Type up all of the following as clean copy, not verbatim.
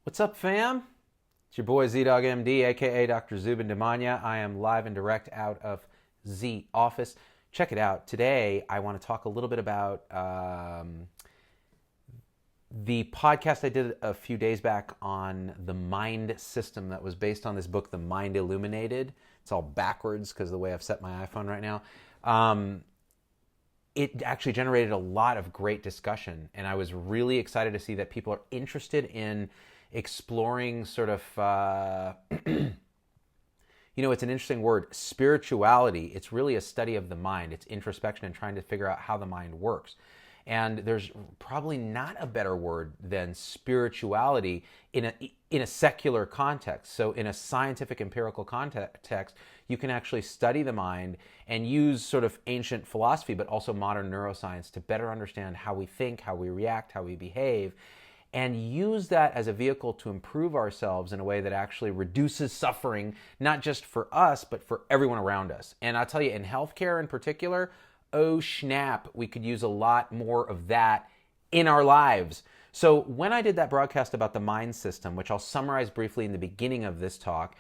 What's up, fam? It's your boy Z-Dog MD, aka Dr. Zubin Damania. I am live and direct out of Z Office. Check it out. Today, I want to talk a little bit about the podcast I did a few days back on the mind system that was based on this book, The Mind Illuminated. It's all backwards because of the way I've set my iPhone right now. It actually generated a lot of great discussion, and I was really excited to see that people are interested in exploring sort of, it's an interesting word, spirituality. It's really a study of the mind. It's introspection and trying to figure out how the mind works. And there's probably not a better word than spirituality in a secular context. So in a scientific empirical context, you can actually study the mind and use sort of ancient philosophy, but also modern neuroscience to better understand how we think, how we react, how we behave, and use that as a vehicle to improve ourselves in a way that actually reduces suffering, not just for us, but for everyone around us. And I'll tell you, in healthcare in particular, oh snap, we could use a lot more of that in our lives. So when I did that broadcast about the mind system, which I'll summarize briefly in the beginning of this talk,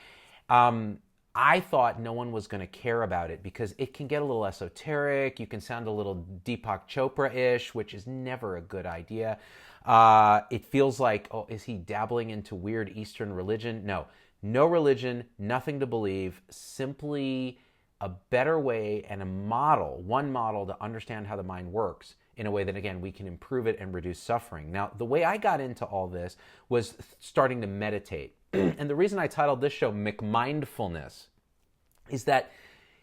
I thought no one was going to care about it because it can get a little esoteric. You can sound a little Deepak Chopra-ish, which is never a good idea. It feels like, oh, is he dabbling into weird Eastern religion? No religion, nothing to believe, simply a better way and one model to understand how the mind works in a way that, again, we can improve it and reduce suffering. Now, the way I got into all this was starting to meditate. And the reason I titled this show McMindfulness is that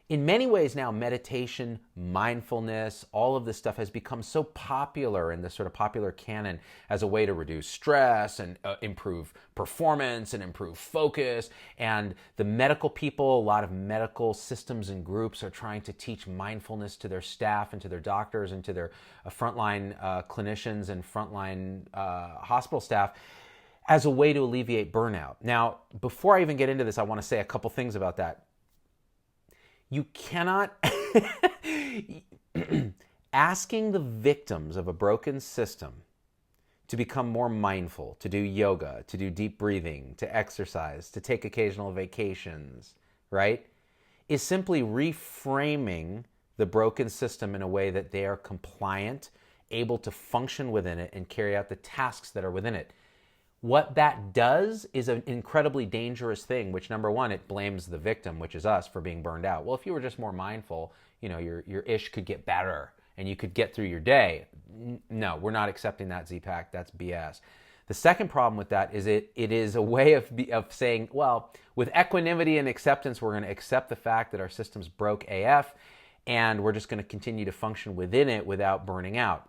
in many ways now, meditation, mindfulness, all of this stuff has become so popular in the sort of popular canon as a way to reduce stress and improve performance and improve focus. And the medical people, a lot of medical systems and groups are trying to teach mindfulness to their staff and to their doctors and to their frontline clinicians and frontline hospital staff as a way to alleviate burnout. Now, before I even get into this, I want to say a couple things about that. You cannot, asking the victims of a broken system to become more mindful, to do yoga, to do deep breathing, to exercise, to take occasional vacations, right, is simply reframing the broken system in a way that they are compliant, able to function within it and carry out the tasks that are within it. What that does is an incredibly dangerous thing, which, number one, it blames the victim, which is us, for being burned out. Well, if you were just more mindful, your ish could get better and you could get through your day. No, we're not accepting that, Z-Pack. That's BS. The second problem with that is it is a way of saying, well, with equanimity and acceptance, we're going to accept the fact that our system's broke AF and we're just going to continue to function within it without burning out.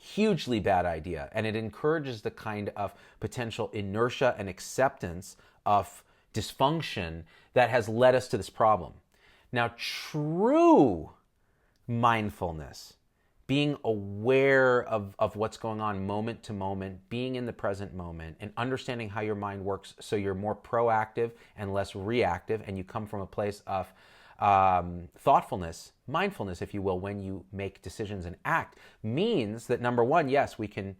Hugely bad idea, and it encourages the kind of potential inertia and acceptance of dysfunction that has led us to this problem. Now, true mindfulness, being aware of what's going on moment to moment, being in the present moment, and understanding how your mind works so you're more proactive and less reactive, and you come from a place of thoughtfulness, mindfulness, if you will, when you make decisions and act, means that, number one, yes, we can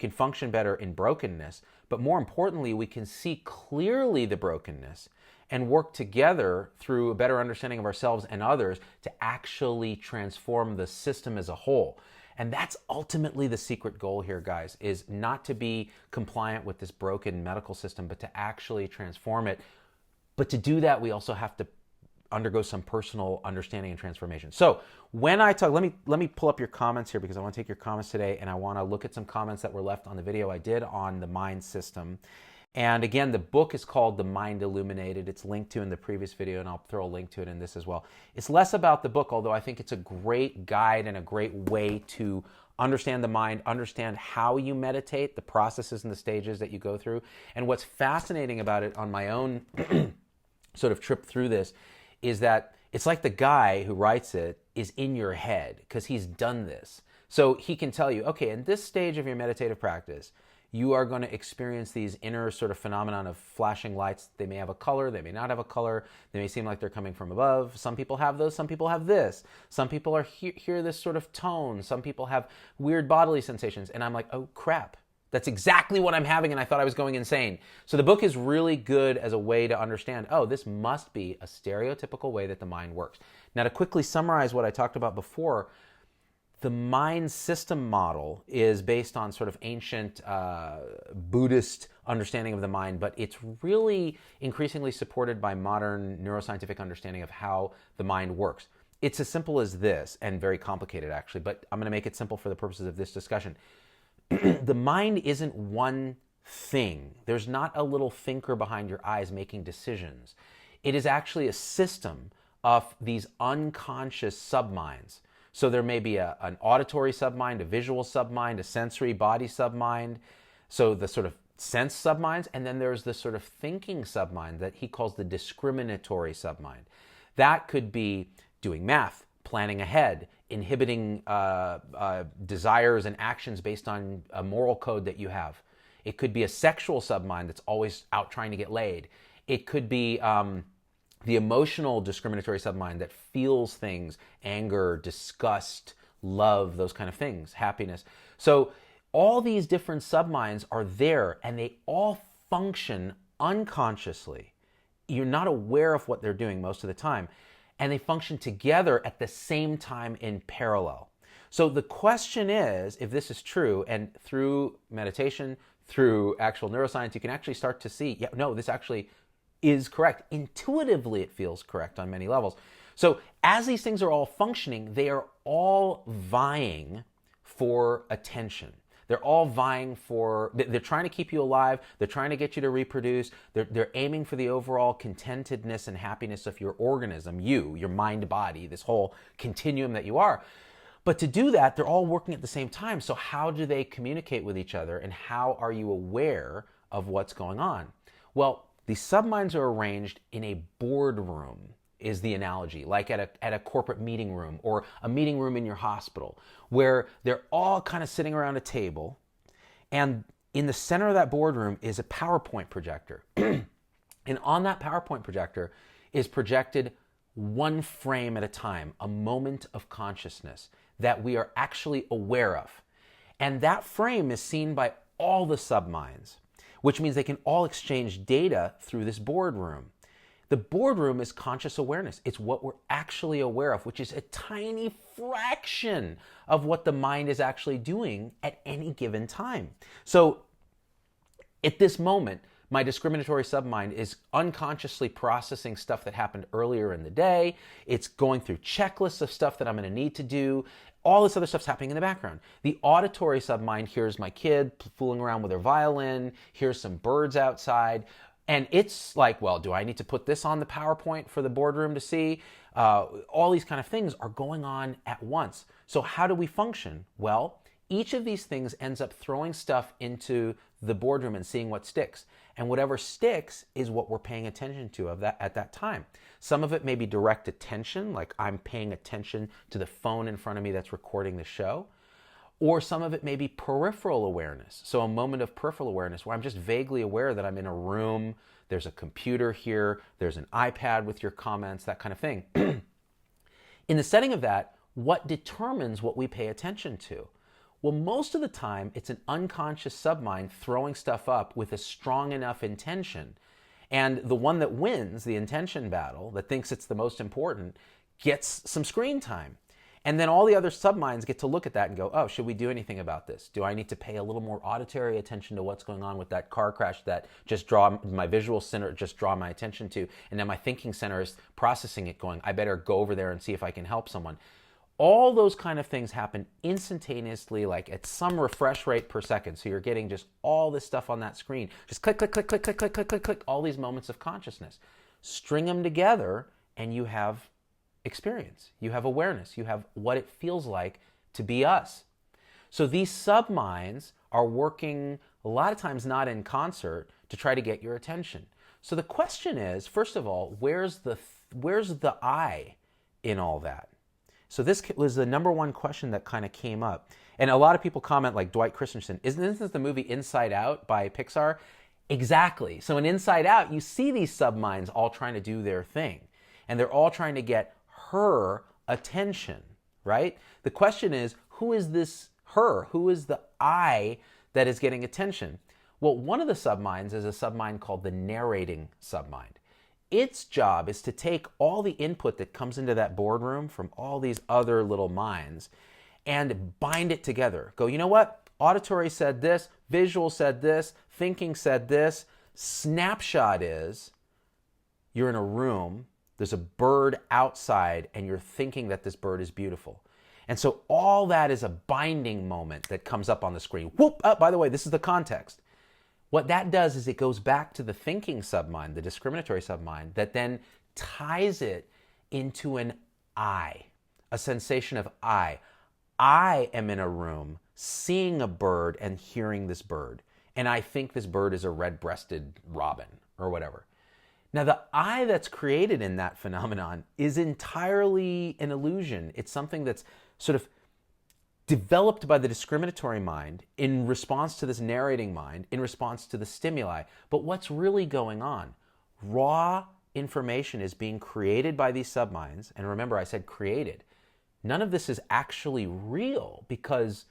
function better in brokenness, but more importantly, we can see clearly the brokenness and work together through a better understanding of ourselves and others to actually transform the system as a whole. And that's ultimately the secret goal here, guys, is not to be compliant with this broken medical system, but to actually transform it. But to do that, we also have to undergo some personal understanding and transformation. So when I talk, let me pull up your comments here because I want to take your comments today, and I want to look at some comments that were left on the video I did on the mind system. And again, the book is called The Mind Illuminated. It's linked to in the previous video, and I'll throw a link to it in this as well. It's less about the book, although I think it's a great guide and a great way to understand the mind, understand how you meditate, the processes and the stages that you go through. And what's fascinating about it on my own sort of trip through this is that it's like the guy who writes it is in your head because he's done this. So he can tell you, okay, in this stage of your meditative practice, you are going to experience these inner sort of phenomenon of flashing lights. They may have a color, they may not have a color. They may seem like they're coming from above. Some people have those, some people have this. Some people hear this sort of tone. Some people have weird bodily sensations. And I'm like, oh crap, That's exactly what I'm having, and I thought I was going insane. So the book is really good as a way to understand, oh, this must be a stereotypical way that the mind works. Now, to quickly summarize what I talked about before, the mind system model is based on sort of ancient Buddhist understanding of the mind, but it's really increasingly supported by modern neuroscientific understanding of how the mind works. It's as simple as this, and very complicated actually, but I'm going to make it simple for the purposes of this discussion. The mind isn't one thing. There's not a little thinker behind your eyes making decisions. It is actually a system of these unconscious subminds. So there may be an auditory submind, a visual submind, a sensory body submind. So the sort of sense subminds, and then there's the sort of thinking submind that he calls the discriminatory submind. That could be doing math, planning ahead, inhibiting desires and actions based on a moral code that you have. It could be a sexual submind that's always out trying to get laid. It could be the emotional discriminatory submind that feels things, anger, disgust, love, those kind of things, happiness. So all these different subminds are there, and they all function unconsciously. You're not aware of what they're doing most of the time. And they function together at the same time in parallel. So the question is, if this is true, and through meditation, through actual neuroscience, you can actually start to see, yeah, no, this actually is correct. Intuitively, it feels correct on many levels. So as these things are all functioning, they are all vying for attention. They're all vying for, they're trying to keep you alive, they're trying to get you to reproduce, they're aiming for the overall contentedness and happiness of your organism, your mind, body, this whole continuum that you are. But to do that, they're all working at the same time. So how do they communicate with each other, and how are you aware of what's going on? Well, these subminds are arranged in a boardroom, is the analogy, like at a corporate meeting room or a meeting room in your hospital, where they're all kind of sitting around a table, and in the center of that boardroom is a PowerPoint projector. And on that PowerPoint projector is projected one frame at a time, a moment of consciousness that we are actually aware of. And that frame is seen by all the subminds, which means they can all exchange data through this boardroom. The boardroom is conscious awareness. It's what we're actually aware of, which is a tiny fraction of what the mind is actually doing at any given time. So at this moment, my discriminatory submind is unconsciously processing stuff that happened earlier in the day. It's going through checklists of stuff that I'm going to need to do. All this other stuff's happening in the background. The auditory submind hears my kid fooling around with her violin, hears some birds outside, and it's like, well, do I need to put this on the PowerPoint for the boardroom to see? All these kind of things are going on at once. So how do we function? Well, each of these things ends up throwing stuff into the boardroom and seeing what sticks. And whatever sticks is what we're paying attention to at that time. Some of it may be direct attention, like I'm paying attention to the phone in front of me that's recording the show. Or some of it may be peripheral awareness. So a moment of peripheral awareness where I'm just vaguely aware that I'm in a room, there's a computer here, there's an iPad with your comments, that kind of thing. In the setting of that, what determines what we pay attention to? Well, most of the time, it's an unconscious submind throwing stuff up with a strong enough intention. And the one that wins the intention battle, that thinks it's the most important, gets some screen time. And then all the other subminds get to look at that and go, oh, should we do anything about this? Do I need to pay a little more auditory attention to what's going on with that car crash that just draw my visual center, just draw my attention to? And then my thinking center is processing it going, I better go over there and see if I can help someone. All those kind of things happen instantaneously, like at some refresh rate per second. So you're getting just all this stuff on that screen. Just click, click, click, click, click, click, click, click, click, all these moments of consciousness. String them together and you have experience. You have awareness. You have what it feels like to be us. So these subminds are working a lot of times not in concert to try to get your attention. So the question is, first of all, where's the I in all that? So this was the number one question that kind of came up. And a lot of people comment like Dwight Christensen, isn't this the movie Inside Out by Pixar? Exactly. So in Inside Out, you see these subminds all trying to do their thing. And they're all trying to get her attention, right? The question is, who is this her? Who is the I that is getting attention? Well, one of the subminds is a submind called the narrating sub mind. Its job is to take all the input that comes into that boardroom from all these other little minds and bind it together. Go, you know what? Auditory said this, visual said this, thinking said this. Snapshot is you're in a room, there's a bird outside, and you're thinking that this bird is beautiful. And so all that is a binding moment that comes up on the screen. Whoop! Oh, by the way, this is the context. What that does is it goes back to the thinking submind, the discriminatory submind, that then ties it into an I, a sensation of I. I am in a room seeing a bird and hearing this bird, and I think this bird is a red-breasted robin or whatever. Now, the I that's created in that phenomenon is entirely an illusion. It's something that's sort of developed by the discriminatory mind in response to this narrating mind, in response to the stimuli. But what's really going on? Raw information is being created by these subminds. And remember, I said created. None of this is actually real because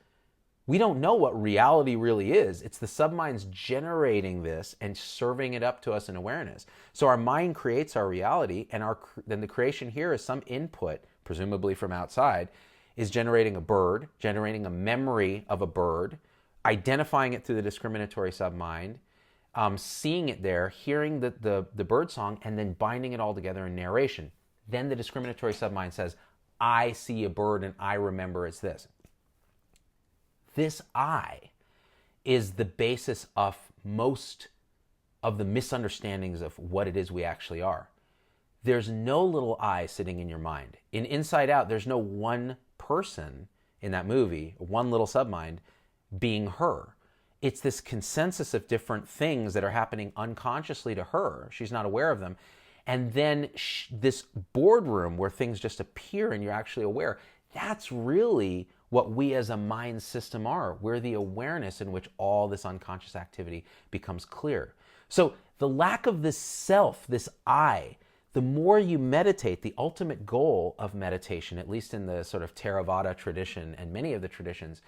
we don't know what reality really is. It's the subminds generating this and serving it up to us in awareness. So our mind creates our reality, and then the creation here is some input, presumably from outside, is generating a bird, generating a memory of a bird, identifying it through the discriminatory submind, seeing it there, hearing the bird song, and then binding it all together in narration. Then the discriminatory submind says, I see a bird and I remember it's this. This I is the basis of most of the misunderstandings of what it is we actually are. There's no little I sitting in your mind. In Inside Out, there's no one person in that movie, one little submind, being her. It's this consensus of different things that are happening unconsciously to her. She's not aware of them. And then this boardroom where things just appear and you're actually aware, that's really what we as a mind system are. We're the awareness in which all this unconscious activity becomes clear. So the lack of this self, this I, the more you meditate, the ultimate goal of meditation, at least in the sort of Theravada tradition and many of the traditions,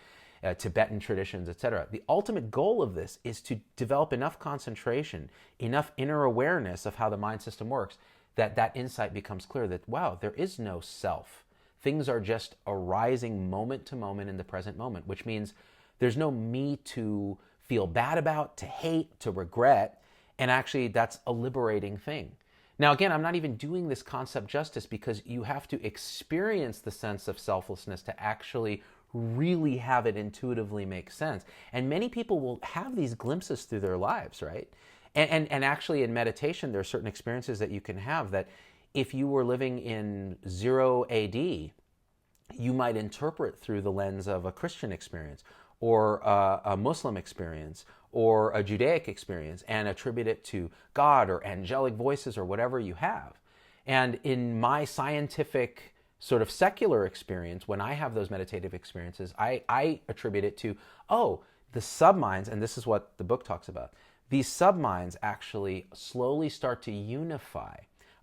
Tibetan traditions, etc., the ultimate goal of this is to develop enough concentration, enough inner awareness of how the mind system works, that that insight becomes clear that, wow, there is no self. Things are just arising moment to moment in the present moment, which means there's no me to feel bad about, to hate, to regret, and actually that's a liberating thing. Now, again, I'm not even doing this concept justice because you have to experience the sense of selflessness to actually really have it intuitively make sense. And many people will have these glimpses through their lives, right? And actually in meditation, there are certain experiences that you can have that if you were living in 0 AD, you might interpret through the lens of a Christian experience or a Muslim experience or a Judaic experience and attribute it to God or angelic voices or whatever you have. And in my scientific sort of secular experience, when I have those meditative experiences, I attribute it to, the subminds, and this is what the book talks about, these subminds actually slowly start to unify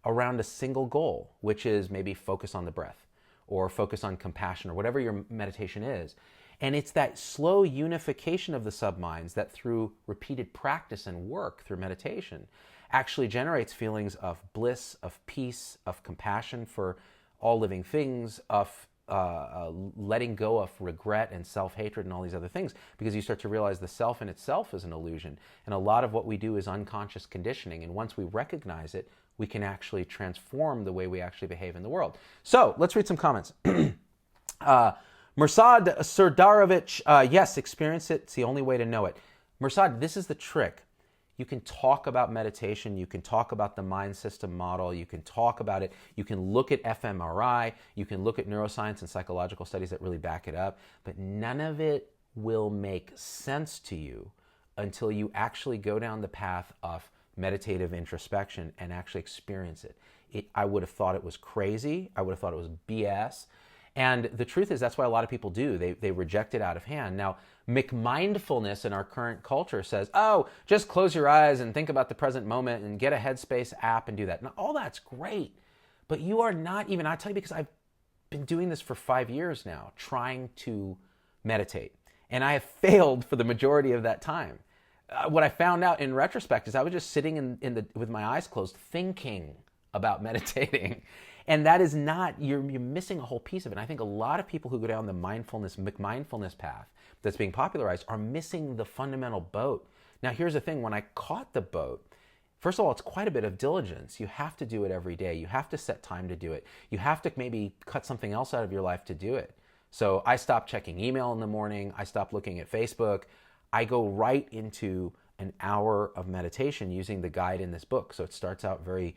around a single goal, which is maybe focus on the breath or focus on compassion or whatever your meditation is. And it's that slow unification of the subminds that through repeated practice and work through meditation actually generates feelings of bliss, of peace, of compassion for all living things, of letting go of regret and self-hatred and all these other things, because you start to realize the self in itself is an illusion. And a lot of what we do is unconscious conditioning. And once we recognize it, we can actually transform the way we actually behave in the world. So let's read some comments. Mursad Serdarovich, yes, experience it. It's the only way to know it. Mursad, this is the trick. You can talk about meditation. You can talk about the mind system model. You can talk about it. You can look at fMRI. You can look at neuroscience and psychological studies that really back it up. But none of it will make sense to you until you actually go down the path of meditative introspection and actually experience it. I would have thought it was crazy. I would have thought it was BS. And the truth is that's why a lot of people do. They reject it out of hand. Now, McMindfulness in our current culture says, just close your eyes and think about the present moment and get a Headspace app and do that. Now, all that's great, but you are not even, I tell you because I've been doing this for 5 years now, trying to meditate. And I have failed for the majority of that time. What I found out in retrospect is I was just sitting with my eyes closed thinking about meditating. And that is not, you're missing a whole piece of it. And I think a lot of people who go down the McMindfulness path that's being popularized are missing the fundamental boat. Now, here's the thing. When I caught the boat, first of all, it's quite a bit of diligence. You have to do it every day. You have to set time to do it. You have to maybe cut something else out of your life to do it. So I stopped checking email in the morning. I stopped looking at Facebook. I go right into an hour of meditation using the guide in this book. So it starts out very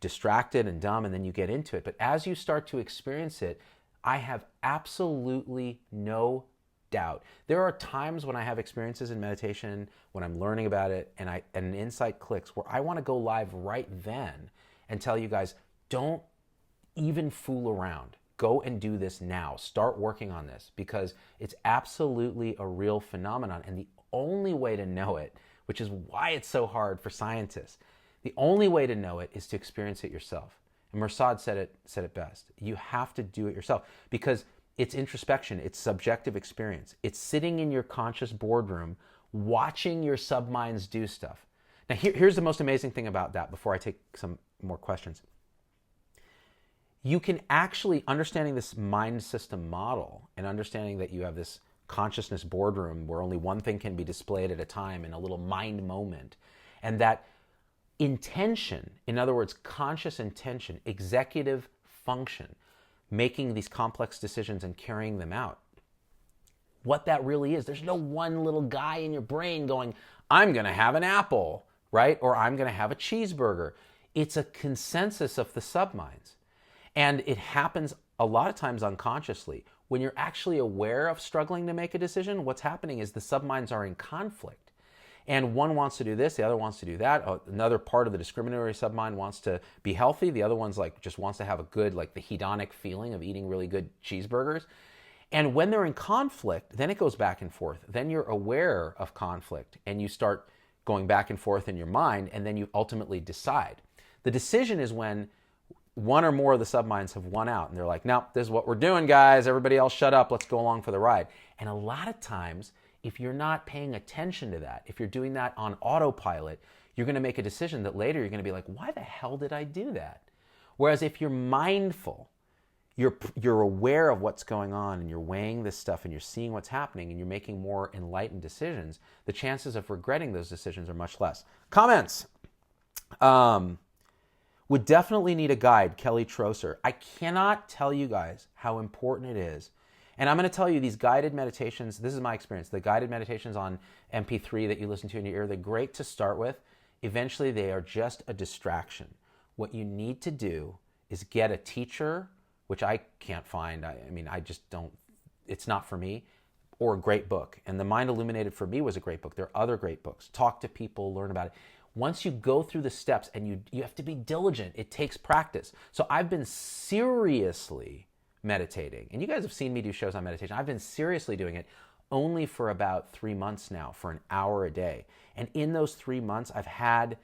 distracted and dumb, and then you get into it. But as you start to experience it, I have absolutely no doubt. There are times when I have experiences in meditation, when I'm learning about it, and an insight clicks where I want to go live right then and tell you guys, don't even fool around. Go and do this now. Start working on this, because it's absolutely a real phenomenon. And the only way to know it, which is why it's so hard for scientists, the only way to know it is to experience it yourself. And Mersad said it best. You have to do it yourself, because it's introspection. It's subjective experience. It's sitting in your conscious boardroom, watching your subminds do stuff. Now, here's the most amazing thing about that before I take some more questions. You can actually, understanding this mind system model and understanding that you have this consciousness boardroom where only one thing can be displayed at a time in a little mind moment, and that intention, in other words, conscious intention, executive function, making these complex decisions and carrying them out. What that really is, there's no one little guy in your brain going, I'm going to have an apple, right? Or I'm going to have a cheeseburger. It's a consensus of the subminds. And it happens a lot of times unconsciously. When you're actually aware of struggling to make a decision, what's happening is the subminds are in conflict. And one wants to do this, the other wants to do that. Another part of the discriminatory submind wants to be healthy. The other one's like just wants to have a good, like the hedonic feeling of eating really good cheeseburgers. And when they're in conflict, then it goes back and forth. Then you're aware of conflict and you start going back and forth in your mind, and then you ultimately decide. The decision is when one or more of the subminds have won out and they're like, no, this is what we're doing, guys. Everybody else shut up. Let's go along for the ride. And a lot of times, if you're not paying attention to that, if you're doing that on autopilot, you're going to make a decision that later you're going to be like, why the hell did I do that? Whereas if you're mindful, you're aware of what's going on and you're weighing this stuff and you're seeing what's happening and you're making more enlightened decisions, the chances of regretting those decisions are much less. Comments. Would definitely need a guide, Kelly Troser. I cannot tell you guys how important it is. And I'm going to tell you, these guided meditations, this is my experience, the guided meditations on MP3 that you listen to in your ear, they're great to start with. Eventually, they are just a distraction. What you need to do is get a teacher, which I can't find. I just don't, it's not for me, or a great book. And The Mind Illuminated for me was a great book. There are other great books. Talk to people, learn about it. Once you go through the steps, and you have to be diligent, it takes practice. So I've been seriously meditating, and you guys have seen me do shows on meditation. I've been seriously doing it only for about 3 months now, for an hour a day. And in those 3 months, I've had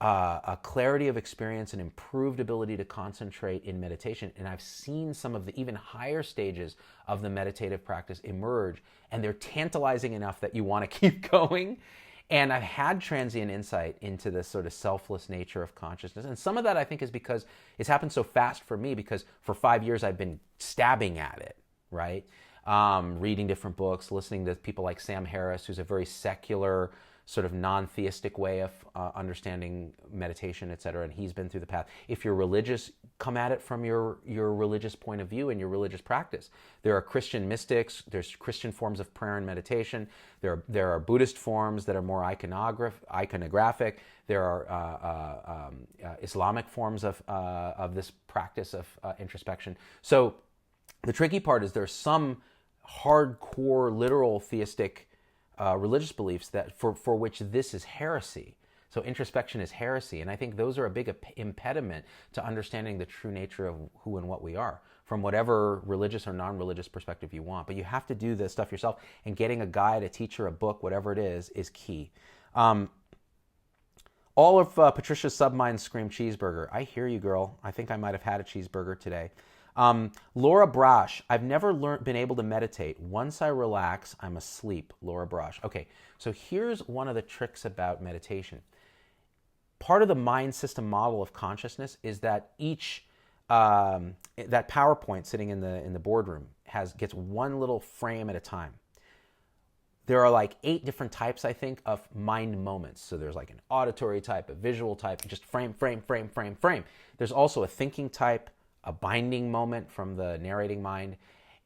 a clarity of experience, an improved ability to concentrate in meditation. And I've seen some of the even higher stages of the meditative practice emerge, and they're tantalizing enough that you want to keep going. And I've had transient insight into this sort of selfless nature of consciousness. And some of that I think is because it's happened so fast for me, because for 5 years I've been stabbing at it, right? Reading different books, listening to people like Sam Harris, who's a very secular, sort of non-theistic way of understanding meditation, et cetera, and he's been through the path. If you're religious, come at it from your religious point of view and your religious practice. There are Christian mystics, there's Christian forms of prayer and meditation, there are Buddhist forms that are more iconographic, there are Islamic forms of this practice of introspection. So the tricky part is there's some hardcore, literal theistic religious beliefs that for which this is heresy. So introspection is heresy, and I think those are a big impediment to understanding the true nature of who and what we are, from whatever religious or non-religious perspective you want. But you have to do this stuff yourself, and getting a guide, a teacher, a book, whatever it is key. All of Patricia's subminds scream cheeseburger. I hear you, girl. I think I might have had a cheeseburger today. Laura Brosh, I've never been able to meditate. Once I relax, I'm asleep. Laura Brosh. Okay, so here's one of the tricks about meditation. Part of the mind system model of consciousness is that that PowerPoint sitting in the boardroom gets one little frame at a time. There are like 8 different types, I think, of mind moments. So there's like an auditory type, a visual type, just frame. There's also a thinking type, a binding moment from the narrating mind.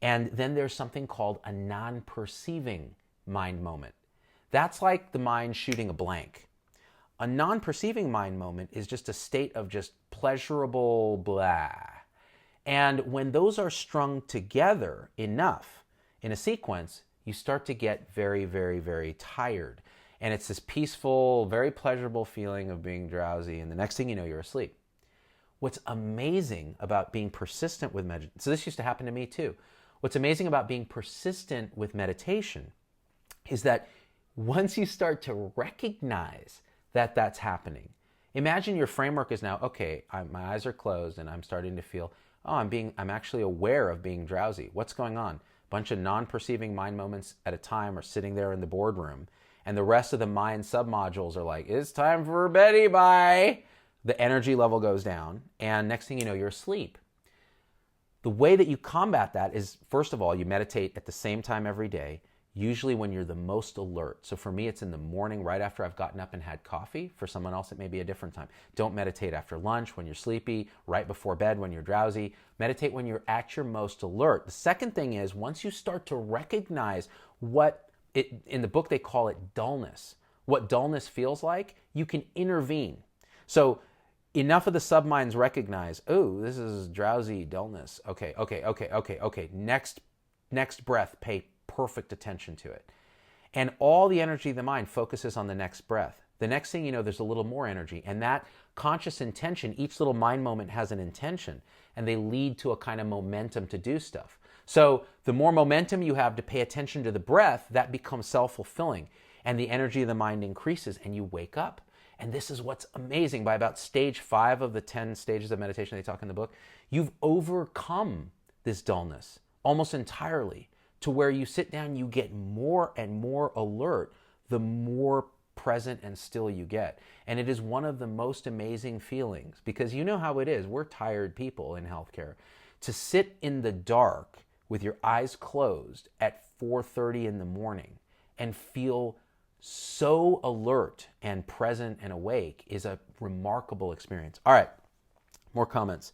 And then there's something called a non-perceiving mind moment. That's like the mind shooting a blank. A non-perceiving mind moment is just a state of just pleasurable blah. And when those are strung together enough in a sequence, you start to get very, very, very tired. And it's this peaceful, very pleasurable feeling of being drowsy. And the next thing you know, you're asleep. What's amazing about being persistent with meditation, so this used to happen to me too. What's amazing about being persistent with meditation is that once you start to recognize that that's happening, imagine your framework is now, okay, my eyes are closed and I'm starting to feel, I'm actually aware of being drowsy. What's going on? Bunch of non-perceiving mind moments at a time are sitting there in the boardroom, and the rest of the mind submodules are like, it's time for Betty, bye. The energy level goes down, and next thing you know, you're asleep. The way that you combat that is, first of all, you meditate at the same time every day, usually when you're the most alert. So for me, it's in the morning right after I've gotten up and had coffee. For someone else, it may be a different time. Don't meditate after lunch when you're sleepy, right before bed when you're drowsy. Meditate when you're at your most alert. The second thing is, once you start to recognize in the book they call it dullness, what dullness feels like, you can intervene. So enough of the subminds recognize, oh, this is drowsy dullness. Okay. Next breath, pay perfect attention to it. And all the energy of the mind focuses on the next breath. The next thing you know, there's a little more energy. And that conscious intention, each little mind moment has an intention, and they lead to a kind of momentum to do stuff. So the more momentum you have to pay attention to the breath, that becomes self-fulfilling. And the energy of the mind increases, and you wake up. And this is what's amazing. By about stage 5 of the 10 stages of meditation they talk in the book, you've overcome this dullness almost entirely, to where you sit down, you get more and more alert, the more present and still you get. And it is one of the most amazing feelings, because you know how it is. We're tired people in healthcare. To sit in the dark with your eyes closed at 4:30 in the morning and feel so alert and present and awake is a remarkable experience. All right, more comments.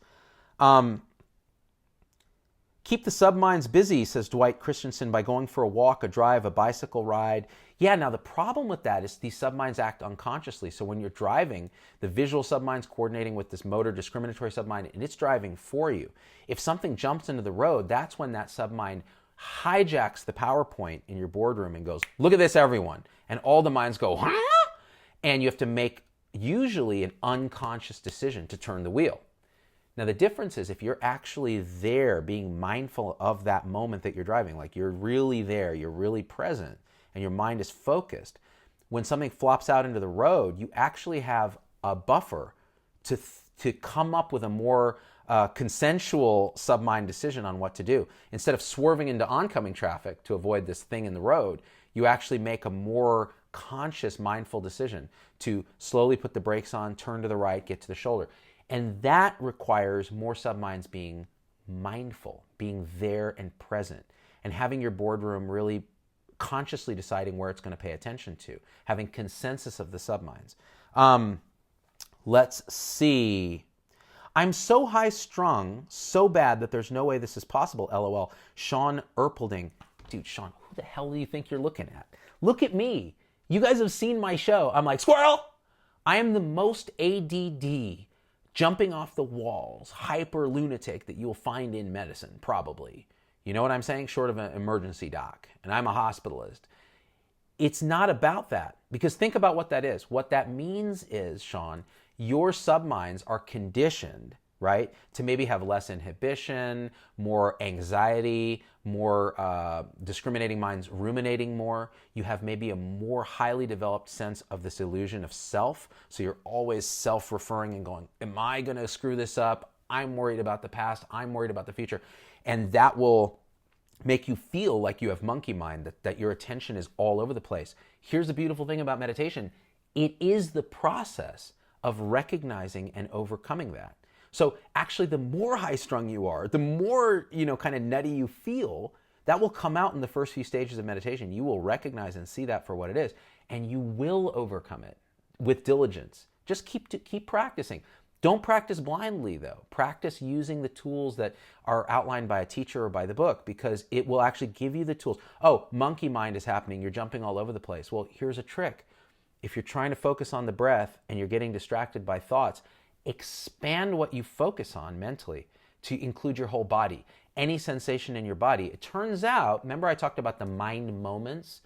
Keep the subminds busy, says Dwight Christensen, by going for a walk, a drive, a bicycle ride. Yeah, now the problem with that is these subminds act unconsciously. So when you're driving, the visual submind's coordinating with this motor discriminatory submind, and it's driving for you. If something jumps into the road, that's when that submind hijacks the PowerPoint in your boardroom and goes, look at this, everyone. And all the minds go, huh? And you have to make usually an unconscious decision to turn the wheel. Now, the difference is if you're actually there being mindful of that moment that you're driving, like you're really there, you're really present, and your mind is focused, when something flops out into the road, you actually have a buffer to come up with a more consensual submind decision on what to do. Instead of swerving into oncoming traffic to avoid this thing in the road, you actually make a more conscious, mindful decision to slowly put the brakes on, turn to the right, get to the shoulder. And that requires more subminds being mindful, being there and present, and having your boardroom really consciously deciding where it's going to pay attention to, having consensus of the subminds. Let's see. I'm so high-strung, so bad that there's no way this is possible, LOL. Sean Erpelding. Dude, Sean, who the hell do you think you're looking at? Look at me. You guys have seen my show. I'm like, squirrel! I am the most ADD, jumping off the walls, hyper lunatic that you'll find in medicine, probably. You know what I'm saying? Short of an emergency doc. And I'm a hospitalist. It's not about that. Because think about what that is. What that means is, Sean, your subminds are conditioned, right, to maybe have less inhibition, more anxiety, more discriminating minds ruminating more. You have maybe a more highly developed sense of this illusion of self. So you're always self-referring and going, am I going to screw this up? I'm worried about the past, I'm worried about the future. And that will make you feel like you have monkey mind, that your attention is all over the place. Here's the beautiful thing about meditation. It is the process of recognizing and overcoming that. So actually, the more high-strung you are, the more, kind of nutty you feel, that will come out in the first few stages of meditation. You will recognize and see that for what it is, and you will overcome it with diligence. Just keep practicing. Don't practice blindly, though. Practice using the tools that are outlined by a teacher or by the book, because it will actually give you the tools. Oh, monkey mind is happening. You're jumping all over the place. Well, here's a trick. If you're trying to focus on the breath and you're getting distracted by thoughts, expand what you focus on mentally to include your whole body, any sensation in your body. It turns out, remember I talked about the mind moments?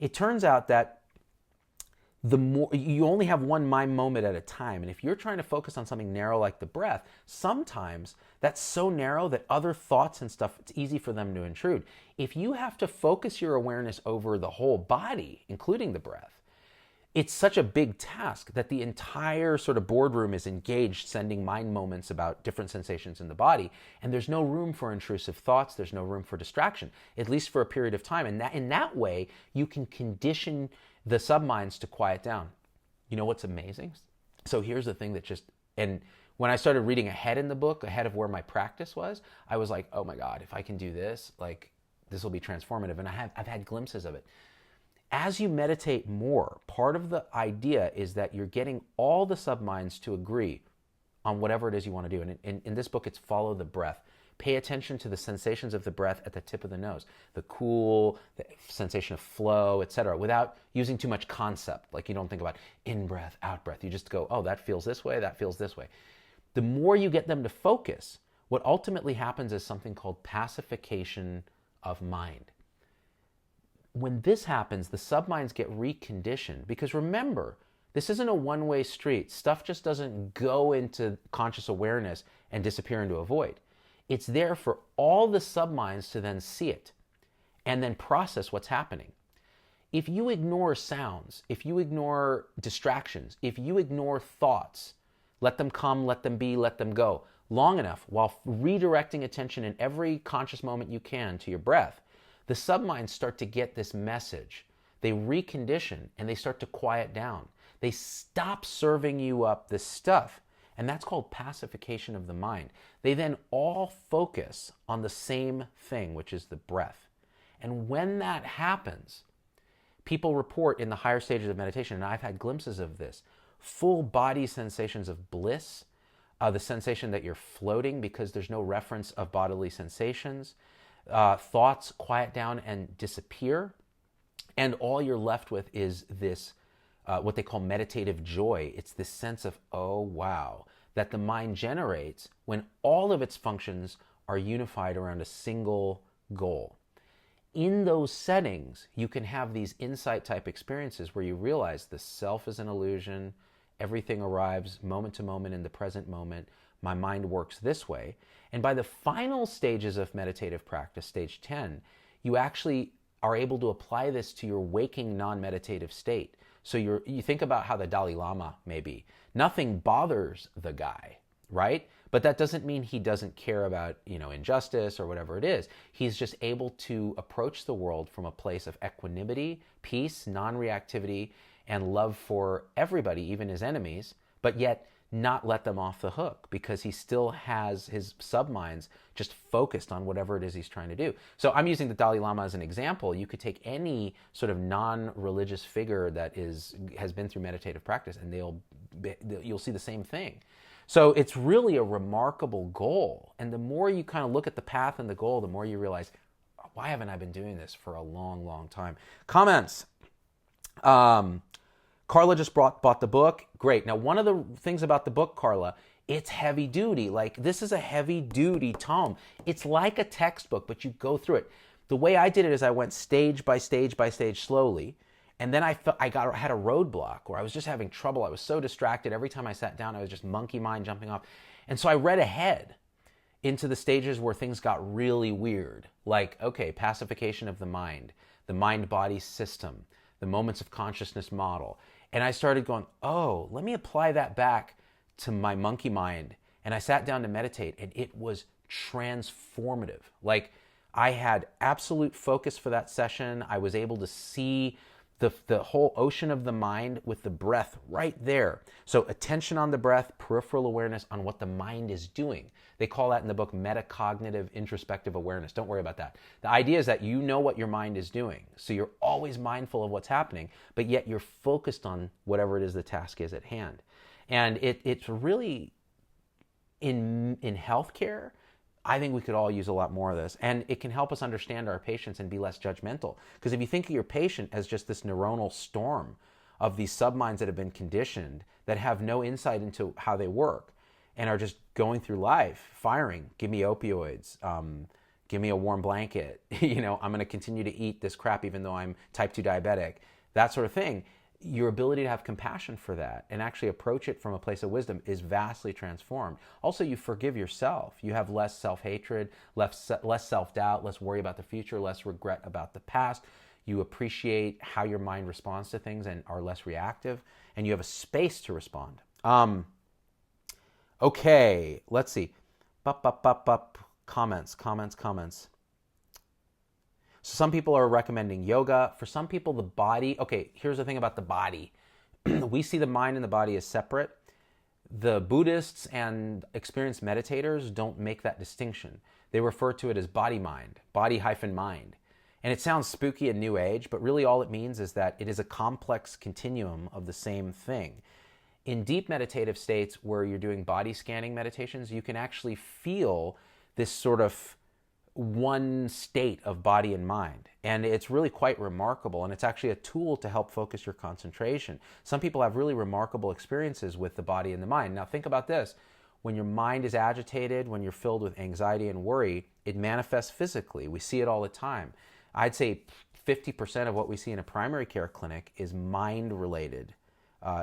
It turns out that the more you only have one mind moment at a time. And if you're trying to focus on something narrow like the breath, sometimes that's so narrow that other thoughts and stuff, it's easy for them to intrude. If you have to focus your awareness over the whole body, including the breath, it's such a big task that the entire sort of boardroom is engaged sending mind moments about different sensations in the body. And there's no room for intrusive thoughts. There's no room for distraction, at least for a period of time. And in that way, you can condition the subminds to quiet down. You know what's amazing? So here's the thing that and when I started reading ahead in the book, ahead of where my practice was, I was like, oh my God, if I can do this, this will be transformative. And I've had glimpses of it. As you meditate more, part of the idea is that you're getting all the subminds to agree on whatever it is you want to do. And in this book, it's follow the breath. Pay attention to the sensations of the breath at the tip of the nose, the cool, the sensation of flow, etc., without using too much concept. Like you don't think about in breath, out breath. You just go, oh, that feels this way, that feels this way. The more you get them to focus, what ultimately happens is something called pacification of mind. When this happens, the subminds get reconditioned, because remember, this isn't a one-way street. Stuff just doesn't go into conscious awareness and disappear into a void. It's there for all the subminds to then see it and then process what's happening. If you ignore sounds, if you ignore distractions, if you ignore thoughts, let them come, let them be, let them go, long enough while redirecting attention in every conscious moment you can to your breath, the subminds start to get this message. They recondition and they start to quiet down. They stop serving you up this stuff. And that's called pacification of the mind. They then all focus on the same thing, which is the breath. And when that happens, people report in the higher stages of meditation, and I've had glimpses of this, full body sensations of bliss, the sensation that you're floating because there's no reference of bodily sensations. Thoughts quiet down and disappear, and all you're left with is this, what they call meditative joy. It's this sense of, oh wow, that the mind generates when all of its functions are unified around a single goal. In those settings, you can have these insight type experiences where you realize the self is an illusion, everything arrives moment to moment in the present moment, my mind works this way. And by the final stages of meditative practice, stage 10, you actually are able to apply this to your waking non-meditative state. So you think about how the Dalai Lama may be. Nothing bothers the guy, right? But that doesn't mean he doesn't care about, injustice or whatever it is. He's just able to approach the world from a place of equanimity, peace, non-reactivity, and love for everybody, even his enemies, but yet not let them off the hook, because he still has his subminds just focused on whatever it is he's trying to do. So I'm using the Dalai Lama as an example. You could take any sort of non-religious figure that has been through meditative practice, and you'll see the same thing. So it's really a remarkable goal. And the more you kind of look at the path and the goal, the more you realize, why haven't I been doing this for a long, long time? Comments. Carla just bought the book. Great. Now, one of the things about the book, Carla, it's heavy duty. This is a heavy duty tome. It's like a textbook, but you go through it. The way I did it is I went stage by stage by stage slowly. And then I had a roadblock where I was just having trouble. I was so distracted. Every time I sat down, I was just monkey mind jumping off. And so I read ahead into the stages where things got really weird. Pacification of the mind-body system, the moments of consciousness model. And I started going, oh, let me apply that back to my monkey mind And I sat down to meditate, and it was transformative. Like, I had absolute focus for that session. I was able to see the whole ocean of the mind with the breath right there. So attention on the breath, peripheral awareness on what the mind is doing. They call that in the book metacognitive introspective awareness. Don't worry about that. The idea is that you know what your mind is doing. So you're always mindful of what's happening, but yet you're focused on whatever it is the task is at hand. And it's really, in healthcare, I think we could all use a lot more of this. And it can help us understand our patients and be less judgmental. Because if you think of your patient as just this neuronal storm of these subminds that have been conditioned, that have no insight into how they work, and are just going through life, firing, give me opioids, give me a warm blanket, I'm going to continue to eat this crap even though I'm type 2 diabetic, that sort of thing. Your ability to have compassion for that and actually approach it from a place of wisdom is vastly transformed. Also, you forgive yourself. You have less self-hatred, less self-doubt, less worry about the future, less regret about the past. You appreciate how your mind responds to things and are less reactive, and you have a space to respond. Okay, let's see. Comments. So some people are recommending yoga. For some people, the body... Okay, here's the thing about the body. We see the mind and the body as separate. The Buddhists and experienced meditators don't make that distinction. They refer to it as body-mind, body-mind. And it sounds spooky and new age, but really all it means is that it is a complex continuum of the same thing. In deep meditative states where you're doing body scanning meditations, you can actually feel this sort of one state of body and mind. And it's really quite remarkable. And it's actually a tool to help focus your concentration. Some people have really remarkable experiences with the body and the mind. Now think about this. When your mind is agitated, when you're filled with anxiety and worry, it manifests physically. We see it all the time. I'd say 50% of what we see in a primary care clinic is mind-related,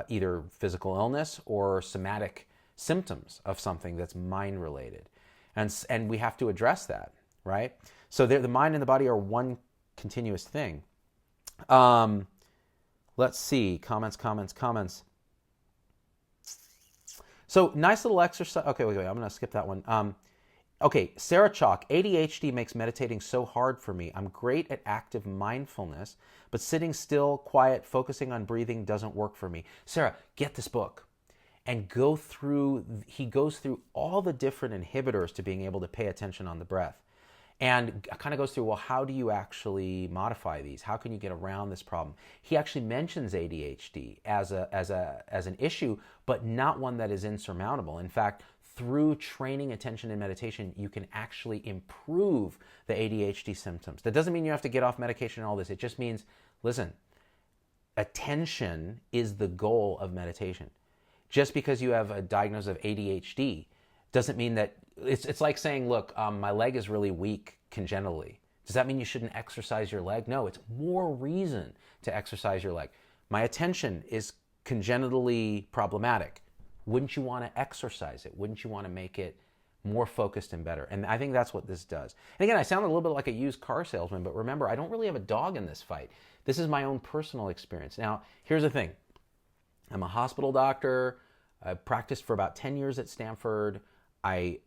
either physical illness or somatic symptoms of something that's mind-related. And we have to address that. Right? So the mind and the body are one continuous thing. Let's see. Comments. So nice little exercise. Okay, wait. I'm going to skip that one. Okay, Sarah Chalk. ADHD makes meditating so hard for me. I'm great at active mindfulness, but sitting still, quiet, focusing on breathing doesn't work for me. Sarah, get this book and go through. He goes through all the different inhibitors to being able to pay attention on the breath. And kind of goes through, well, how do you actually modify these? How can you get around this problem? He actually mentions ADHD as an issue, but not one that is insurmountable. In fact, through training attention and meditation, you can actually improve the ADHD symptoms. That doesn't mean you have to get off medication and all this. It just means, listen, attention is the goal of meditation. Just because you have a diagnosis of ADHD doesn't mean that it's like saying, look, my leg is really weak congenitally. Does that mean you shouldn't exercise your leg? No, it's more reason to exercise your leg. My attention is congenitally problematic. Wouldn't you want to exercise it? Wouldn't you want to make it more focused and better? And I think that's what this does. And again, I sound a little bit like a used car salesman, but remember, I don't really have a dog in this fight. This is my own personal experience. Now, here's the thing. I'm a hospital doctor. I practiced for about 10 years at Stanford. I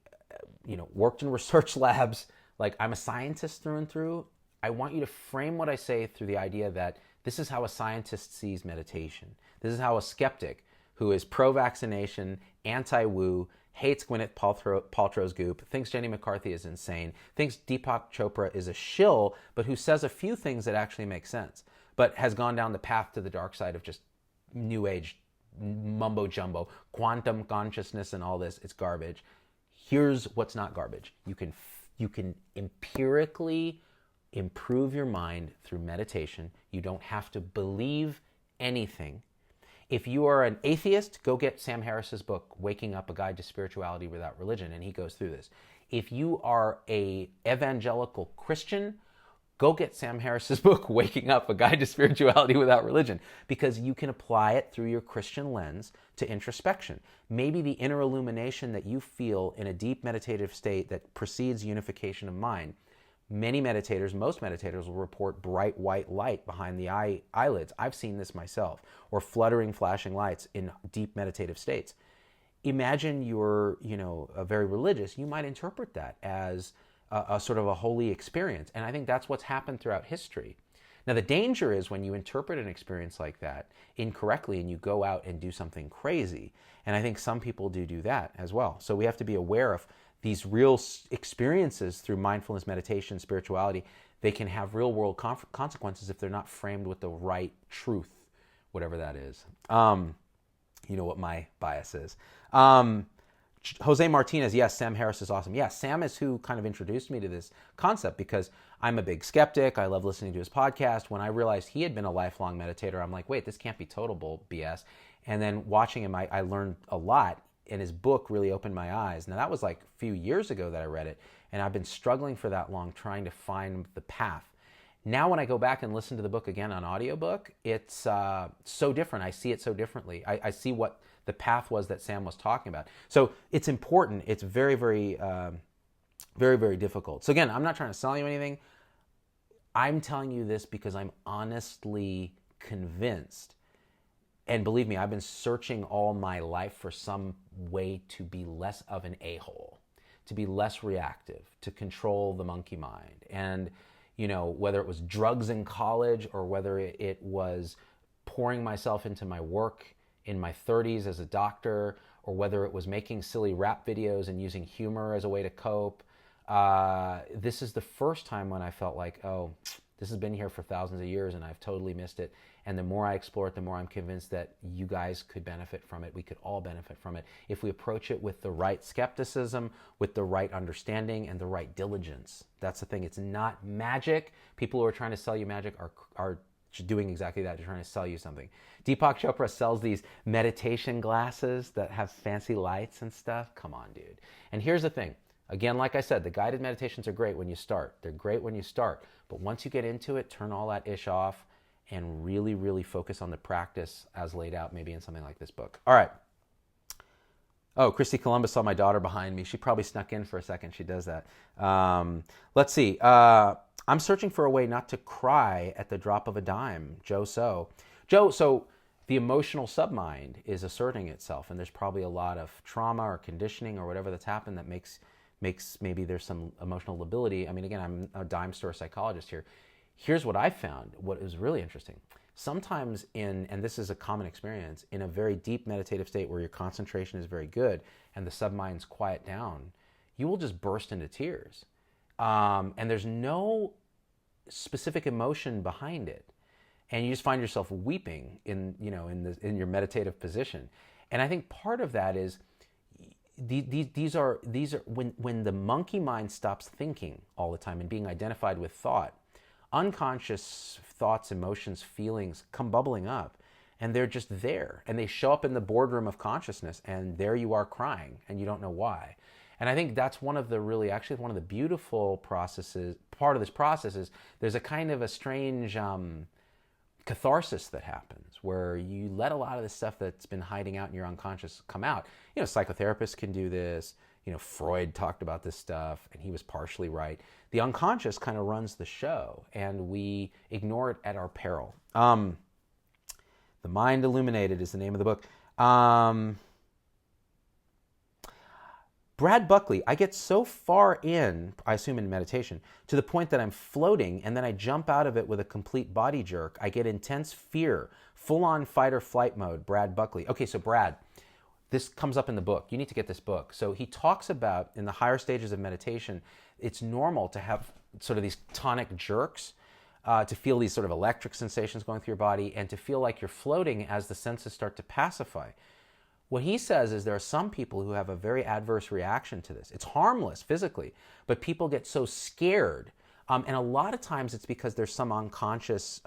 worked in research labs. Like, I'm a scientist through and through. I want you to frame what I say through the idea that this is how a scientist sees meditation. This is how a skeptic who is pro-vaccination, anti-woo, hates Gwyneth Paltrow's goop, thinks Jenny McCarthy is insane, thinks Deepak Chopra is a shill, but who says a few things that actually make sense, but has gone down the path to the dark side of just new age mumbo jumbo, quantum consciousness and all this. It's garbage. Here's what's not garbage. You can empirically improve your mind through meditation. You don't have to believe anything. If you are an atheist, go get Sam Harris's book, Waking Up: A Guide to Spirituality Without Religion, and he goes through this. If you are an evangelical Christian, go get Sam Harris's book, Waking Up: A Guide to Spirituality Without Religion, because you can apply it through your Christian lens to introspection. Maybe the inner illumination that you feel in a deep meditative state that precedes unification of mind. Many meditators, most meditators will report bright white light behind the eyelids. I've seen this myself, or fluttering flashing lights in deep meditative states. imagine you're, very religious. You might interpret that as a sort of a holy experience. And I think that's what's happened throughout history. Now, the danger is when you interpret an experience like that incorrectly and you go out and do something crazy. And I think some people do that as well. So we have to be aware of these real experiences through mindfulness, meditation, spirituality. They can have real world consequences if they're not framed with the right truth, whatever that is. You know what my bias is. Jose Martinez, yes, Sam Harris is awesome. Yes, Sam is who kind of introduced me to this concept because I'm a big skeptic. I love listening to his podcast. When I realized he had been a lifelong meditator, I'm like, wait, this can't be total BS. And then watching him, I learned a lot, and his book really opened my eyes. Now, that was like a few years ago that I read it, and I've been struggling for that long trying to find the path. Now, when I go back and listen to the book again on audiobook, it's so different. I see it so differently. I see what the path was that Sam was talking about. So it's important. It's very, very, very, very difficult. So again, I'm not trying to sell you anything. I'm telling you this because I'm honestly convinced. And believe me, I've been searching all my life for some way to be less of an a-hole, to be less reactive, to control the monkey mind. And whether it was drugs in college or whether it was pouring myself into my work in my 30s as a doctor, or whether it was making silly rap videos and using humor as a way to cope, this is the first time when I felt like, oh, this has been here for thousands of years and I've totally missed it. And the more I explore it, the more I'm convinced that you guys could benefit from it. We could all benefit from it if we approach it with the right skepticism, with the right understanding, and the right diligence. That's the thing. It's not magic. People who are trying to sell you magic are doing exactly that. They're trying to sell you something. Deepak Chopra sells these meditation glasses that have fancy lights and stuff. Come on, dude. And here's the thing. Again, like I said, the guided meditations are great when you start. They're great when you start. But once you get into it, turn all that ish off and really, really focus on the practice as laid out maybe in something like this book. All right. Oh, Christy Columbus saw my daughter behind me. She probably snuck in for a second. She does that. Let's see. I'm searching for a way not to cry at the drop of a dime. Joe, so the emotional submind is asserting itself, and there's probably a lot of trauma or conditioning or whatever that's happened that makes maybe there's some emotional lability. I mean, again, I'm a dime store psychologist here. Here's what I found, what is really interesting. Sometimes and this is a common experience, in a very deep meditative state where your concentration is very good and the submind's quiet down, you will just burst into tears. And there's no specific emotion behind it. And you just find yourself weeping in your meditative position. And I think part of that is these are when the monkey mind stops thinking all the time and being identified with thought, unconscious thoughts, emotions, feelings come bubbling up, and they're just there, and they show up in the boardroom of consciousness, and there you are crying, and you don't know why. And I think that's one of the beautiful processes. Part of this process is there's a kind of a strange catharsis that happens where you let a lot of the stuff that's been hiding out in your unconscious come out. Psychotherapists can do this. Freud talked about this stuff, and he was partially right. The unconscious kind of runs the show, and we ignore it at our peril. The Mind Illuminated is the name of the book. Brad Buckley, I get so far in, I assume in meditation, to the point that I'm floating, and then I jump out of it with a complete body jerk. I get intense fear, full-on fight or flight mode. Brad Buckley. Okay, so Brad, this comes up in the book. You need to get this book. So he talks about, in the higher stages of meditation, it's normal to have sort of these tonic jerks, to feel these sort of electric sensations going through your body, and to feel like you're floating as the senses start to pacify. What he says is there are some people who have a very adverse reaction to this. It's harmless physically, but people get so scared. And a lot of times it's because there's some unconscious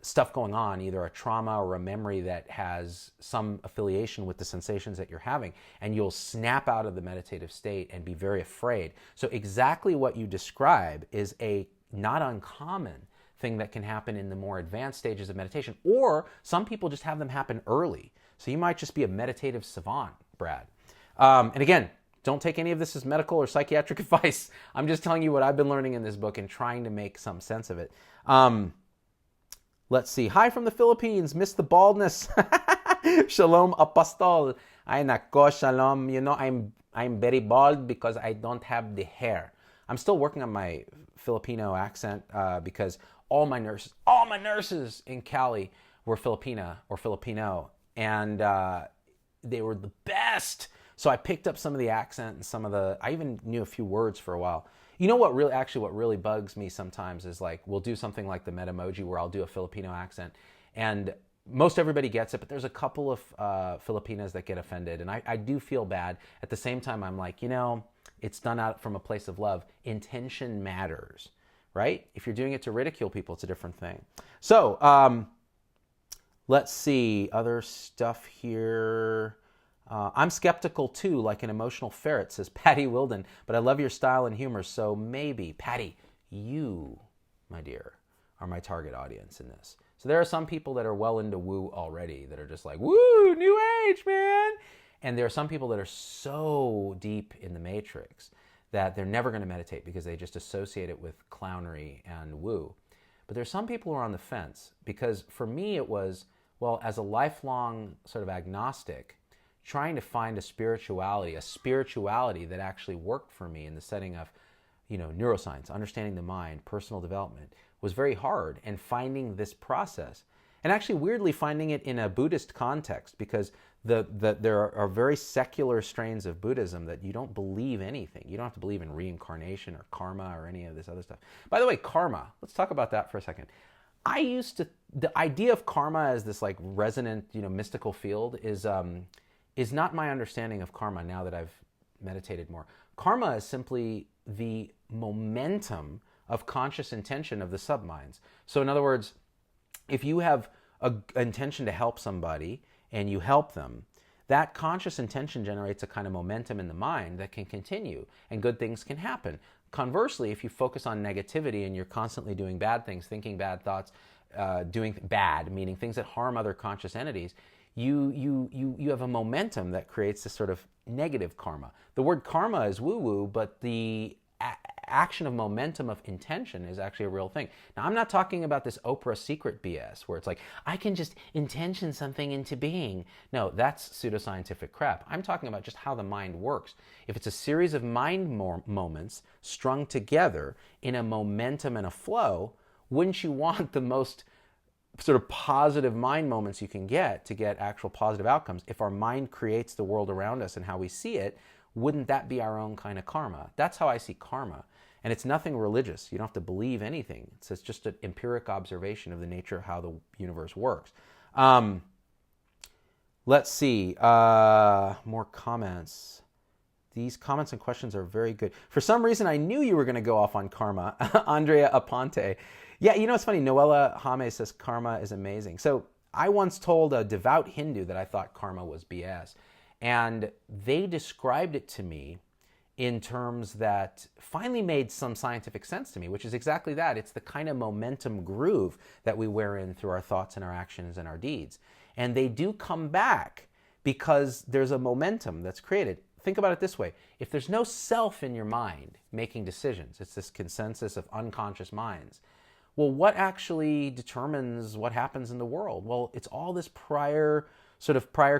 stuff going on, either a trauma or a memory that has some affiliation with the sensations that you're having, and you'll snap out of the meditative state and be very afraid. So exactly what you describe is a not uncommon thing that can happen in the more advanced stages of meditation, or some people just have them happen early. So you might just be a meditative savant, Brad. And again, don't take any of this as medical or psychiatric advice. I'm just telling you what I've been learning in this book and trying to make some sense of it. Let's see. Hi from the Philippines. Miss the baldness. Shalom, Apostol. Ay nako, shalom. You know, I'm very bald because I don't have the hair. I'm still working on my Filipino accent because all my nurses in Cali were Filipina or Filipino, and they were the best. So I picked up some of the accent and I even knew a few words for a while. You know what really bugs me sometimes is like, we'll do something like the Metamoji where I'll do a Filipino accent and most everybody gets it, but there's a couple of Filipinas that get offended. And I do feel bad. At the same time, I'm like, it's done out from a place of love. Intention matters, right? If you're doing it to ridicule people, it's a different thing. So let's see, other stuff here. I'm skeptical too, like an emotional ferret, says Patty Wilden, but I love your style and humor, so maybe. Patty, you, my dear, are my target audience in this. So there are some people that are well into woo already that are just like, woo, new age, man. And there are some people that are so deep in the matrix that they're never going to meditate because they just associate it with clownery and woo. But there's some people who are on the fence because for me it was, well, as a lifelong sort of agnostic, trying to find a spirituality that actually worked for me in the setting of, neuroscience, understanding the mind, personal development, was very hard. And finding this process, and actually weirdly finding it in a Buddhist context, because there are very secular strains of Buddhism that you don't believe anything. You don't have to believe in reincarnation or karma or any of this other stuff. By the way, karma, let's talk about that for a second. The idea of karma as this like resonant, mystical field is not my understanding of karma now that I've meditated more. Karma is simply the momentum of conscious intention of the subminds. So in other words, if you have an intention to help somebody and you help them, that conscious intention generates a kind of momentum in the mind that can continue and good things can happen. Conversely, if you focus on negativity and you're constantly doing bad things, thinking bad thoughts, doing bad, meaning things that harm other conscious entities, you have a momentum that creates this sort of negative karma. The word karma is woo-woo, but the action of momentum of intention is actually a real thing. Now, I'm not talking about this Oprah secret BS where it's like, I can just intention something into being. No, that's pseudoscientific crap. I'm talking about just how the mind works. If it's a series of mind moments strung together in a momentum and a flow, wouldn't you want the most sort of positive mind moments you can get to get actual positive outcomes? If our mind creates the world around us and how we see it, wouldn't that be our own kind of karma? That's how I see karma. And it's nothing religious. You don't have to believe anything. It's just an empiric observation of the nature of how the universe works. Let's see. More comments. These comments and questions are very good. For some reason, I knew you were going to go off on karma. Andrea Aponte. Yeah, it's funny. Noella Hame says karma is amazing. So I once told a devout Hindu that I thought karma was BS. And they described it to me in terms that finally made some scientific sense to me, which is exactly that. It's the kind of momentum groove that we wear in through our thoughts and our actions and our deeds. And they do come back because there's a momentum that's created. Think about it this way. If there's no self in your mind making decisions, it's this consensus of unconscious minds. Well, what actually determines what happens in the world? Well, it's all this prior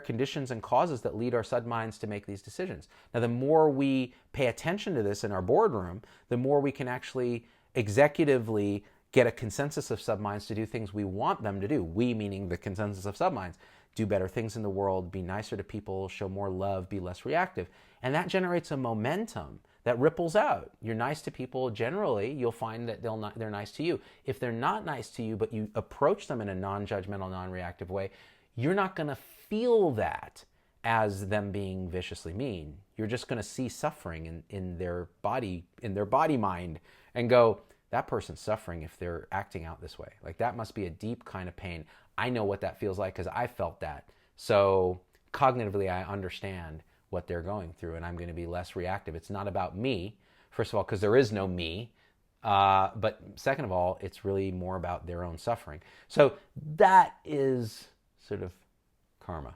conditions and causes that lead our subminds to make these decisions. Now, the more we pay attention to this in our boardroom, the more we can actually executively get a consensus of subminds to do things we want them to do. We, meaning the consensus of subminds. Do better things in the world, be nicer to people, show more love, be less reactive. And that generates a momentum that ripples out. You're nice to people, generally, you'll find that they're nice to you. If they're not nice to you, but you approach them in a non-judgmental, non-reactive way, you're not going to feel that as them being viciously mean. You're just going to see suffering in their body mind and go, that person's suffering if they're acting out this way. Like, that must be a deep kind of pain. I know what that feels like because I felt that. So cognitively, I understand what they're going through and I'm going to be less reactive. It's not about me, first of all, because there is no me. But second of all, it's really more about their own suffering. So that is sort of karma.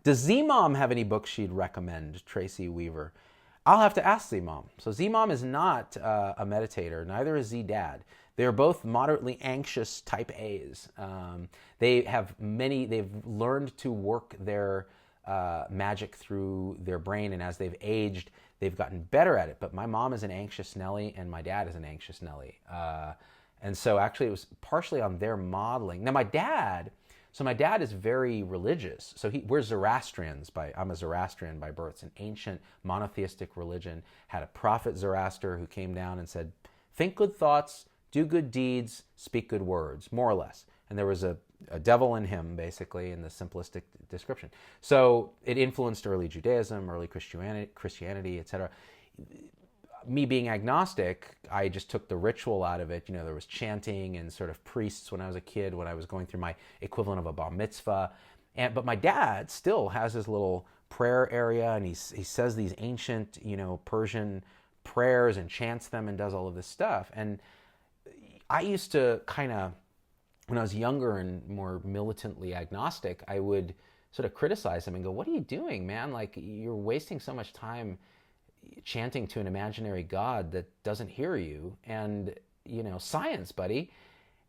Does Z-Mom have any books she'd recommend? Tracy Weaver. I'll have to ask Z-Mom. So Z-Mom is not a meditator. Neither is Z-Dad. They are both moderately anxious type A's. They've learned to work their magic through their brain, and as they've aged, they've gotten better at it. But my mom is an anxious Nelly, and my dad is an anxious Nelly. And so actually it was partially on their modeling. Now my dad is very religious. So we're Zoroastrians. I'm a Zoroastrian by birth. It's an ancient monotheistic religion. Had a prophet Zoroaster who came down and said, think good thoughts, do good deeds, speak good words, more or less. And there was a devil in him, basically, in the simplistic description. So it influenced early Judaism, early Christianity, etc. Me being agnostic, I just took the ritual out of it. There was chanting and sort of priests when I was a kid, when I was going through my equivalent of a bar mitzvah. But my dad still has his little prayer area, and he says these ancient, Persian prayers and chants them and does all of this stuff. And I used to kind of, when I was younger and more militantly agnostic, I would sort of criticize him and go, what are you doing, man? Like, you're wasting so much time chanting to an imaginary God that doesn't hear you, and science, buddy.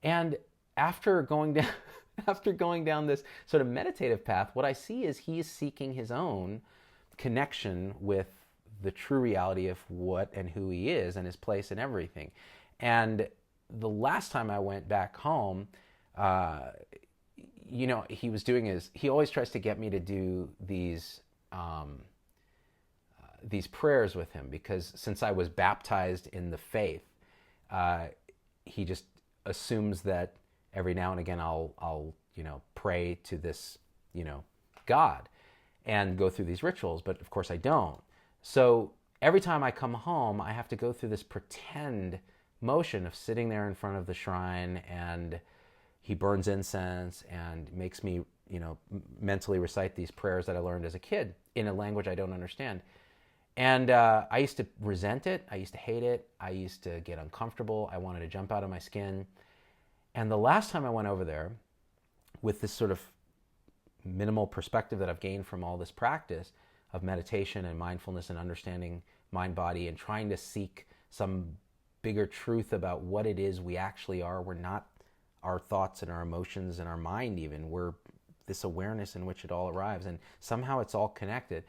And after going down this sort of meditative path, what I see is he is seeking his own connection with the true reality of what and who he is and his place in everything. And the last time I went back home, he was doing he always tries to get me to do these prayers with him, because since I was baptized in the faith, he just assumes that every now and again I'll pray to this God and go through these rituals, but of course I don't. So every time I come home, I have to go through this pretend motion of sitting there in front of the shrine, and he burns incense and makes me mentally recite these prayers that I learned as a kid in a language I don't understand. And I used to resent it. I used to hate it. I used to get uncomfortable. I wanted to jump out of my skin. And the last time I went over there, with this sort of minimal perspective that I've gained from all this practice of meditation and mindfulness and understanding mind, body, and trying to seek some bigger truth about what it is we actually are. We're not our thoughts and our emotions and our mind even. We're this awareness in which it all arrives. And somehow it's all connected.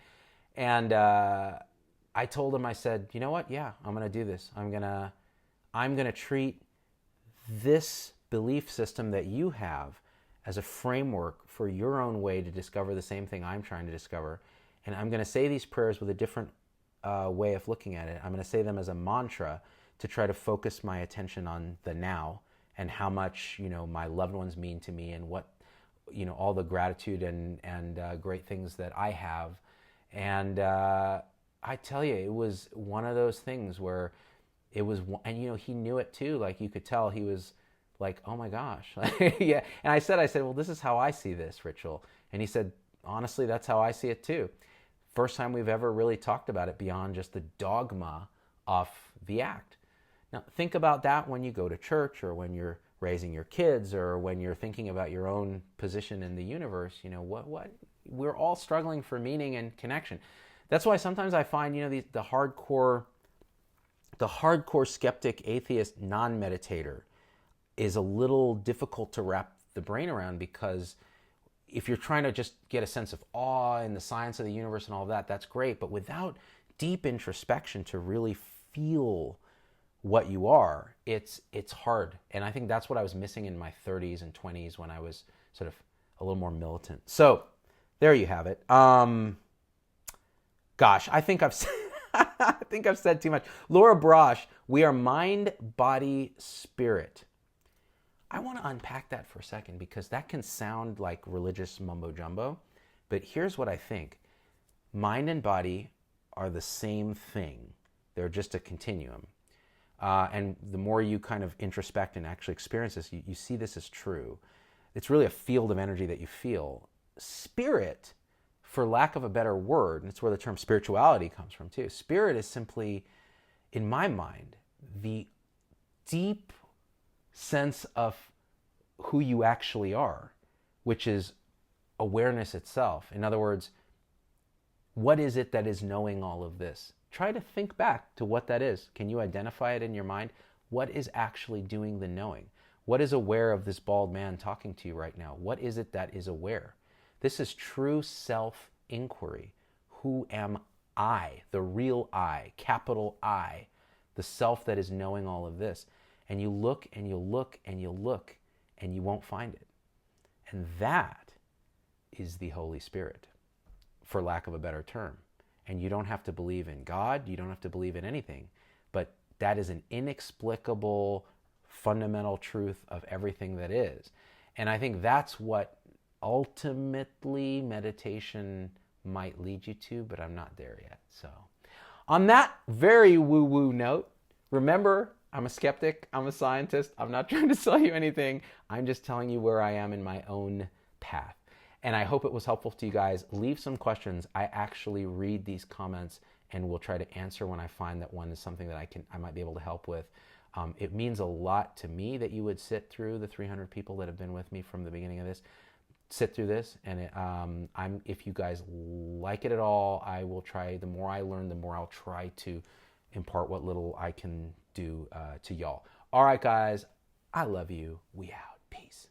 And I told him, I said, you know what? Yeah, I'm going to do this. I'm going to treat this belief system that you have as a framework for your own way to discover the same thing I'm trying to discover. And I'm going to say these prayers with a different way of looking at it. I'm going to say them as a mantra to try to focus my attention on the now and how much, my loved ones mean to me, and what, all the gratitude and great things that I have. And I tell you, it was one of those things where it was, and he knew it too. Like, you could tell he was like, oh my gosh. Yeah. And I said, well, this is how I see this ritual. And he said, honestly, that's how I see it too. First time we've ever really talked about it beyond just the dogma of the act. Now, think about that when you go to church, or when you're raising your kids, or when you're thinking about your own position in the universe. What we're all struggling for meaning and connection. That's why sometimes I find, the hardcore skeptic, atheist, non-meditator is a little difficult to wrap the brain around, because if you're trying to just get a sense of awe in the science of the universe and all of that, that's great. But without deep introspection to really feel what you are, it's hard. And I think that's what I was missing in my 30s and 20s when I was sort of a little more militant. So there you have it. Gosh, I think I've said too much. Laura Brosh, we are mind, body, spirit. I want to unpack that for a second, because that can sound like religious mumbo jumbo, but here's what I think. Mind and body are the same thing. They're just a continuum. And the more you kind of introspect and actually experience this, you see this as true. It's really a field of energy that you feel. Spirit, for lack of a better word, and it's where the term spirituality comes from too. Spirit is simply, in my mind, the deep sense of who you actually are, which is awareness itself. In other words, what is it that is knowing all of this? Try to think back to what that is. Can you identify it in your mind? What is actually doing the knowing? What is aware of this bald man talking to you right now? What is it that is aware? This is true self inquiry. Who am I, the real I, capital I, the self that is knowing all of this? And you look and you look and you look and you won't find it. And that is the Holy Spirit, for lack of a better term. And you don't have to believe in God, you don't have to believe in anything, but that is an inexplicable, fundamental truth of everything that is. And I think that's what ultimately meditation might lead you to, but I'm not there yet. So on that very woo-woo note, remember, I'm a skeptic, I'm a scientist, I'm not trying to sell you anything, I'm just telling you where I am in my own path. And I hope it was helpful to you guys. Leave some questions. I actually read these comments and will try to answer when I find that one is something that I might be able to help with. It means a lot to me that you would sit through the 300 people that have been with me from the beginning of this, sit through this. And if you guys like it at all, I will try. The more I learn, the more I'll try to impart what little I can do to y'all. All right, guys, I love you. We out. Peace.